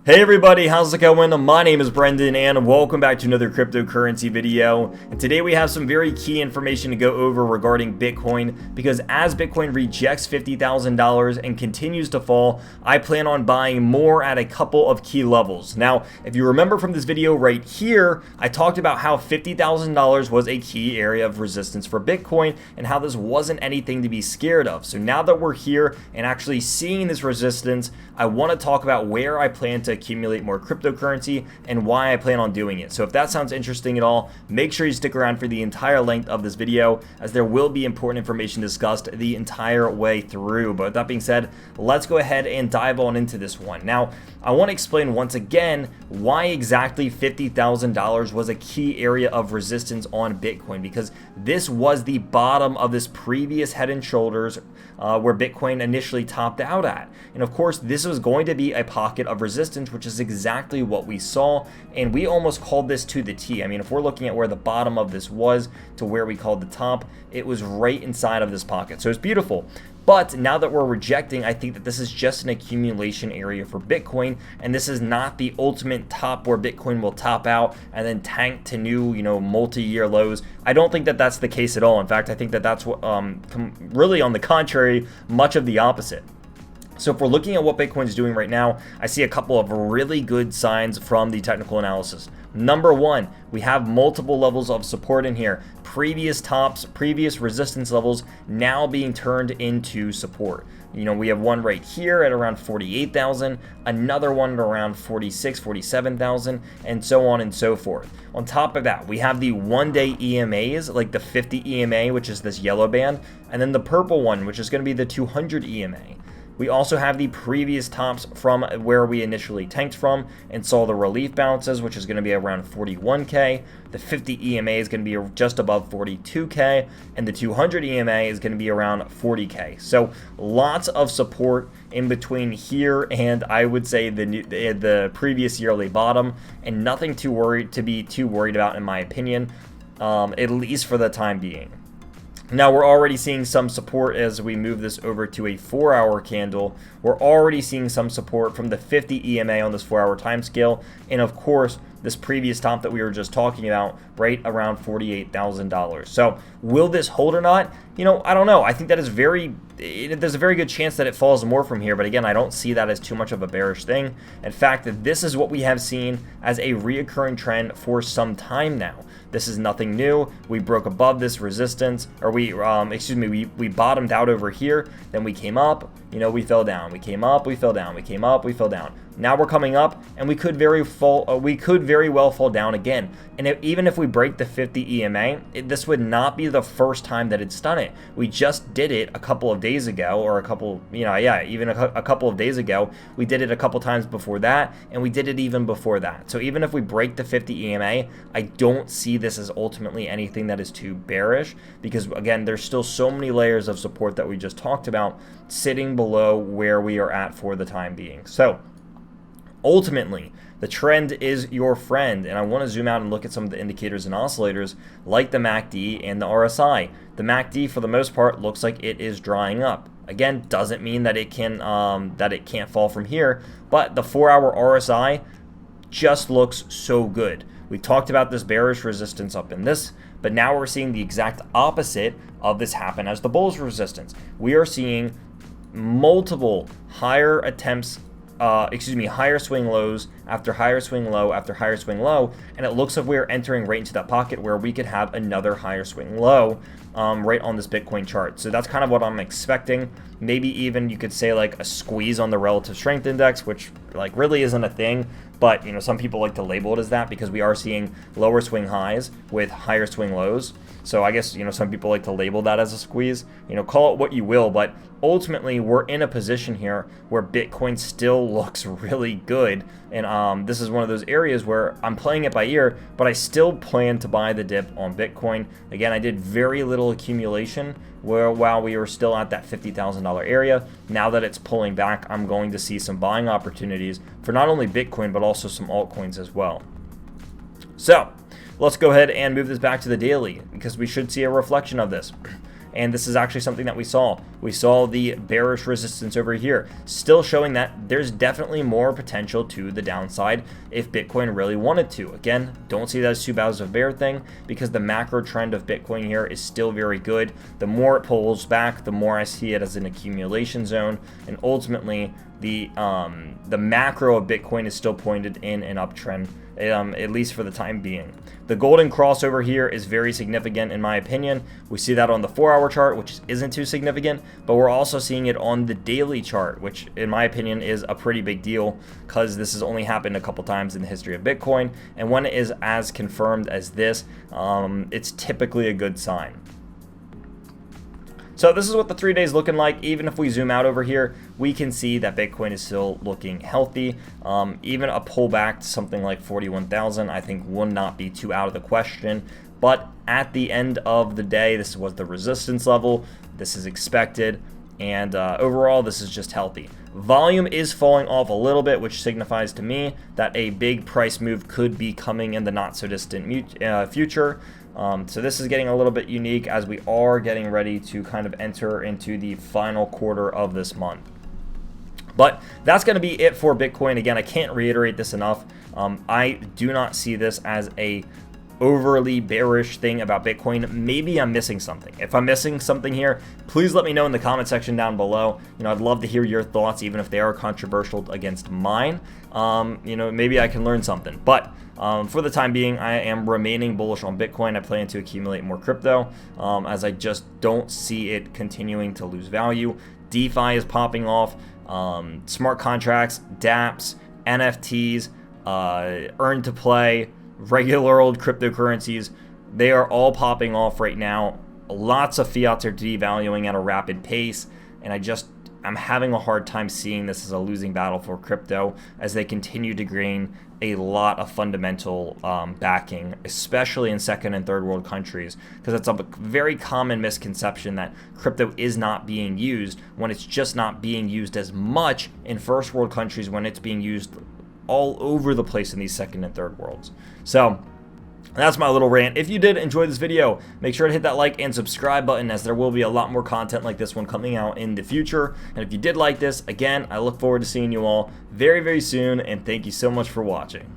Hey everybody, how's it going? My name is Brendan and welcome back to another cryptocurrency video. And today we have some very key information to go over regarding Bitcoin, because as Bitcoin rejects $50,000 and continues to fall, I plan on buying more at a couple of key levels. Now, if you remember from this video right here, I talked about how $50,000 was a key area of resistance for Bitcoin and how this wasn't anything to be scared of. So now that we're here and actually seeing this resistance, I want to talk about where I plan to accumulate more cryptocurrency and why I plan on doing it. So if that sounds interesting at all, make sure you stick around for the entire length of this video, as there will be important information discussed the entire way through. But with that being said, let's go ahead and dive on into this one. Now, I want to explain once again why exactly $50,000 was a key area of resistance on Bitcoin, because this was the bottom of this previous head and shoulders where Bitcoin initially topped out at. And of course, this was going to be a pocket of resistance, which is exactly what we saw. And we almost called this to the T. I mean, if we're looking at where the bottom of this was to where we called the top, it was right inside of this pocket. So it's beautiful. But now that we're rejecting, I think that this is just an accumulation area for Bitcoin, and this is not the ultimate top where Bitcoin will top out and then tank to new, multi-year lows. I don't think that that's the case at all. In fact, I think that that's what, really on the contrary, much of the opposite. So if we're looking at what Bitcoin's doing right now, I see a couple of really good signs from the technical analysis. Number one, we have multiple levels of support in here. Previous tops, previous resistance levels now being turned into support. We have one right here at around 48,000, another one at around 46, 47,000, and so on and so forth. On top of that, we have the one-day EMAs, like the 50 EMA, which is this yellow band, and then the purple one, which is going to be the 200 EMA. We also have the previous tops from where we initially tanked from and saw the relief bounces, which is going to be around 41K. The 50 EMA is going to be just above 42K, and the 200 EMA is going to be around 40K. So lots of support in between here and I would say the previous yearly bottom, and nothing to be too worried about in my opinion, at least for the time being. Now we're already seeing some support as we move this over to a 4-hour candle. We're already seeing some support from the 50 EMA on this 4-hour time scale, and of course this previous top that we were just talking about, right around $48,000. So will this hold or not? I don't know. I think that is there's a very good chance that it falls more from here, but again, I don't see that as too much of a bearish thing. In fact, this is what we have seen as a reoccurring trend for some time now. This is nothing new. We broke above this resistance, or we bottomed out over here, then we came up, we fell down, we came up, we fell down, we came up, we fell down. Now we're coming up, and we could very well fall down again. And even if we break the 50 EMA, this would not be the first time that it's done it. We just did it a couple of days ago, or a couple of days ago. We did it a couple times before that, and we did it even before that. So even if we break the 50 EMA, I don't see this as ultimately anything that is too bearish, because again, there's still so many layers of support that we just talked about sitting below where we are at for the time being. So ultimately, the trend is your friend, and I want to zoom out and look at some of the indicators and oscillators like the MACD and the RSI. The MACD, for the most part, looks like it is drying up. Again, doesn't mean that it can't fall from here, but the 4-hour RSI just looks so good. We talked about this bearish resistance up in this, but now we're seeing the exact opposite of this happen as the bullish resistance. We are seeing multiple higher swing lows after higher swing low after higher swing low, and it looks like we're entering right into that pocket where we could have another higher swing low right on this Bitcoin chart. So that's kind of what I'm expecting. Maybe even you could say like a squeeze on the relative strength index, which like really isn't a thing, but some people like to label it as that because we are seeing lower swing highs with higher swing lows. So I guess some people like to label that as a squeeze. Call it what you will, but ultimately we're in a position here where Bitcoin still looks really good, and this is one of those areas where I'm playing it by ear, but I still plan to buy the dip on Bitcoin. Again, I did very little accumulation while we were still at that $50,000 area. Now that it's pulling back, I'm going to see some buying opportunities for not only Bitcoin but also some altcoins as well. So let's go ahead and move this back to the daily, because we should see a reflection of this. And this is actually something that we saw. We saw the bearish resistance over here, still showing that there's definitely more potential to the downside if Bitcoin really wanted to. Again, don't see that as too bad of a bear thing, because the macro trend of Bitcoin here is still very good. The more it pulls back, the more I see it as an accumulation zone, and ultimately the macro of Bitcoin is still pointed in an uptrend, at least for the time being. The golden cross over here is very significant in my opinion. We see that on the 4-hour chart, which isn't too significant, but we're also seeing it on the daily chart, which in my opinion is a pretty big deal, because this has only happened a couple times in the history of Bitcoin, and when it is as confirmed as this, it's typically a good sign. So this is what the 3 days looking like. Even if we zoom out over here, we can see that Bitcoin is still looking healthy. Even a pullback to something like 41,000, I think would not be too out of the question. But at the end of the day, this was the resistance level. This is expected. And overall, this is just healthy. Volume is falling off a little bit, which signifies to me that a big price move could be coming in the not so distant future. So this is getting a little bit unique as we are getting ready to kind of enter into the final quarter of this month. But that's going to be it for Bitcoin. Again, I can't reiterate this enough. I do not see this as a overly bearish thing about Bitcoin. Maybe I'm missing something. If I'm missing something here, please let me know in the comment section down below. I'd love to hear your thoughts, even if they are controversial against mine. Maybe I can learn something. But for the time being, I am remaining bullish on Bitcoin. I plan to accumulate more crypto, as I just don't see it continuing to lose value. DeFi is popping off. Smart contracts, dApps, NFTs, earn to play, regular old cryptocurrencies, they are all popping off right now. Lots of fiats are devaluing at a rapid pace, and I'm having a hard time seeing this as a losing battle for crypto as they continue to gain a lot of fundamental backing, especially in second and third world countries, because it's a very common misconception that crypto is not being used when it's just not being used as much in first world countries when it's being used all over the place in these second and third worlds. So that's my little rant. If you did enjoy this video, make sure to hit that like and subscribe button, as there will be a lot more content like this one coming out in the future. And if you did like this, again, I look forward to seeing you all very, very soon, and thank you so much for watching.